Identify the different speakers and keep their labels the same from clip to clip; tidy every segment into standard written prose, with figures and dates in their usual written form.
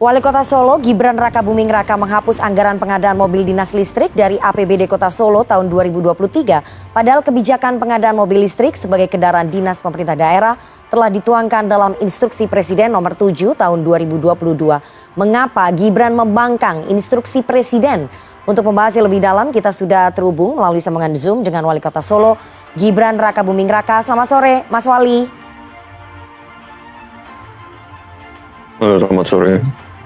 Speaker 1: Wali Kota Solo Gibran Rakabuming Raka menghapus anggaran pengadaan mobil dinas listrik dari APBD Kota Solo tahun 2023. Padahal kebijakan pengadaan mobil listrik sebagai kendaraan dinas pemerintah daerah telah dituangkan dalam instruksi Presiden nomor 7 tahun 2022. Mengapa Gibran membangkang instruksi Presiden? Untuk membahasnya lebih dalam kita sudah terhubung melalui sambungan Zoom dengan Wali Kota Solo Gibran Rakabuming Raka. Selamat sore Mas Wali.
Speaker 2: Halo, selamat sore.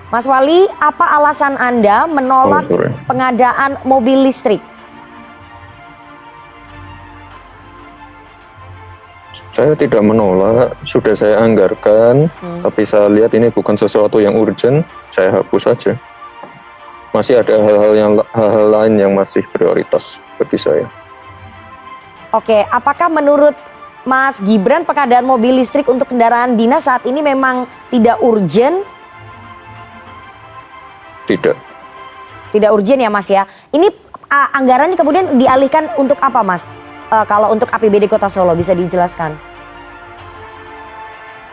Speaker 1: Mas Wali, apa alasan Anda menolak pengadaan mobil listrik?
Speaker 2: Saya tidak menolak, sudah saya anggarkan, tapi saya lihat ini bukan sesuatu yang urgent, saya hapus saja. Masih ada hal-hal lain yang masih prioritas bagi saya.
Speaker 1: Oke, apakah menurut Mas Gibran pengadaan mobil listrik untuk kendaraan dinas saat ini memang tidak urgent?
Speaker 2: Tidak.
Speaker 1: Tidak urgent ya Mas ya. Ini anggarannya kemudian dialihkan untuk apa Mas? Kalau untuk APBD Kota Solo bisa dijelaskan?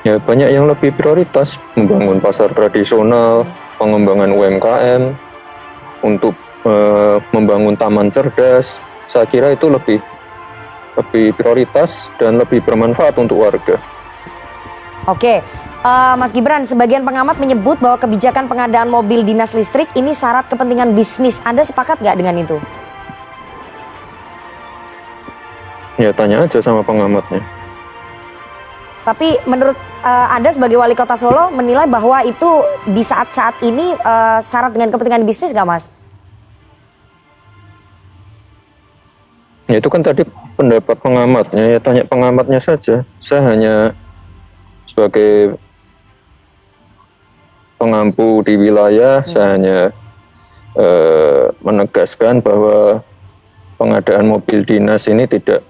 Speaker 2: Ya banyak yang lebih prioritas, membangun pasar tradisional, pengembangan UMKM, untuk membangun taman cerdas. Saya kira itu lebih prioritas dan lebih bermanfaat untuk warga.
Speaker 1: Oke, Mas Gibran, sebagian pengamat menyebut bahwa kebijakan pengadaan mobil dinas listrik ini syarat kepentingan bisnis. Anda sepakat nggak dengan itu?
Speaker 2: Ya tanya aja sama pengamatnya.
Speaker 1: Tapi menurut Anda sebagai wali kota Solo menilai bahwa itu di saat-saat ini syarat dengan kepentingan bisnis nggak Mas?
Speaker 2: Ya itu kan tadi pendapat pengamatnya, ya tanya pengamatnya saja. Saya hanya sebagai pengampu di wilayah, saya hanya menegaskan bahwa pengadaan mobil dinas ini tidak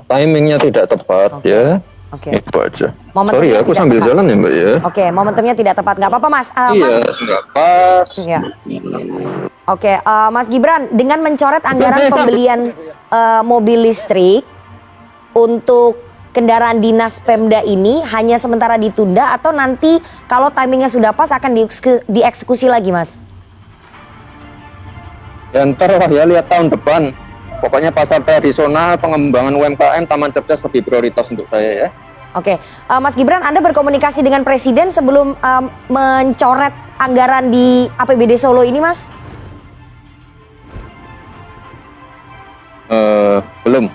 Speaker 2: timingnya tidak tepat. Ya. Itu aja. Sorry ya, aku sambil jalan ya Mbak ya.
Speaker 1: Oke, momentumnya tidak tepat, nggak apa-apa Mas.
Speaker 2: Iya, nggak pas.
Speaker 1: Ya. Oke, Mas Gibran, dengan mencoret anggaran pembelian mobil listrik untuk kendaraan dinas Pemda ini hanya sementara ditunda atau nanti kalau timingnya sudah pas akan dieksekusi lagi Mas?
Speaker 2: Ya ntar lah ya, lihat tahun depan. Pokoknya pasar tradisional, pengembangan UMKM, taman cerdas lebih prioritas untuk saya ya.
Speaker 1: Oke, Mas Gibran, Anda berkomunikasi dengan Presiden sebelum mencoret anggaran di APBD Solo ini, Mas?
Speaker 2: Belum.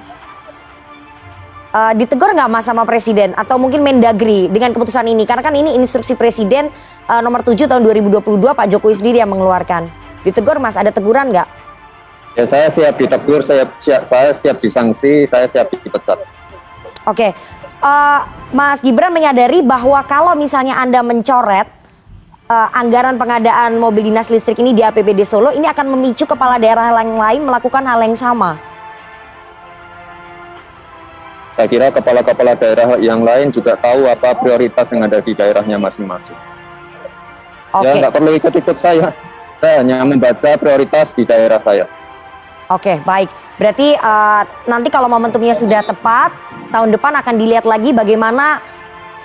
Speaker 1: Ditegur nggak Mas sama Presiden atau mungkin Mendagri dengan keputusan ini? Karena kan ini instruksi Presiden nomor 7 tahun 2022 Pak Jokowi sendiri yang mengeluarkan. Ditegur Mas, ada teguran nggak?
Speaker 2: Ya saya siap ditegur, saya siap disanksi, saya siap dipecat.
Speaker 1: Oke, Mas Gibran menyadari bahwa kalau misalnya Anda mencoret anggaran pengadaan mobil dinas listrik ini di APBD Solo, ini akan memicu kepala daerah yang lain melakukan hal yang sama.
Speaker 2: Saya kira kepala-kepala daerah yang lain juga tahu apa prioritas yang ada di daerahnya masing-masing. Ya nggak perlu ikut-ikut saya hanya membaca prioritas di daerah saya.
Speaker 1: Oke, baik. Berarti nanti kalau momentumnya sudah tepat, tahun depan akan dilihat lagi bagaimana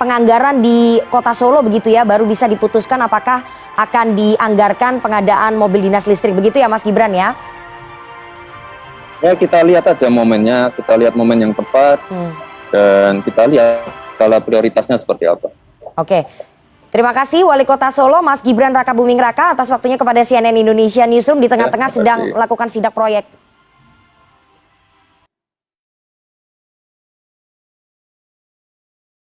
Speaker 1: penganggaran di Kota Solo begitu ya, baru bisa diputuskan apakah akan dianggarkan pengadaan mobil dinas listrik. Begitu ya Mas Gibran ya?
Speaker 2: Ya kita lihat aja momennya, kita lihat momen yang tepat, dan kita lihat skala prioritasnya seperti apa.
Speaker 1: Oke. Terima kasih Wali Kota Solo Mas Gibran Rakabuming Raka atas waktunya kepada CNN Indonesia Newsroom di tengah-tengah sedang melakukan sidak proyek.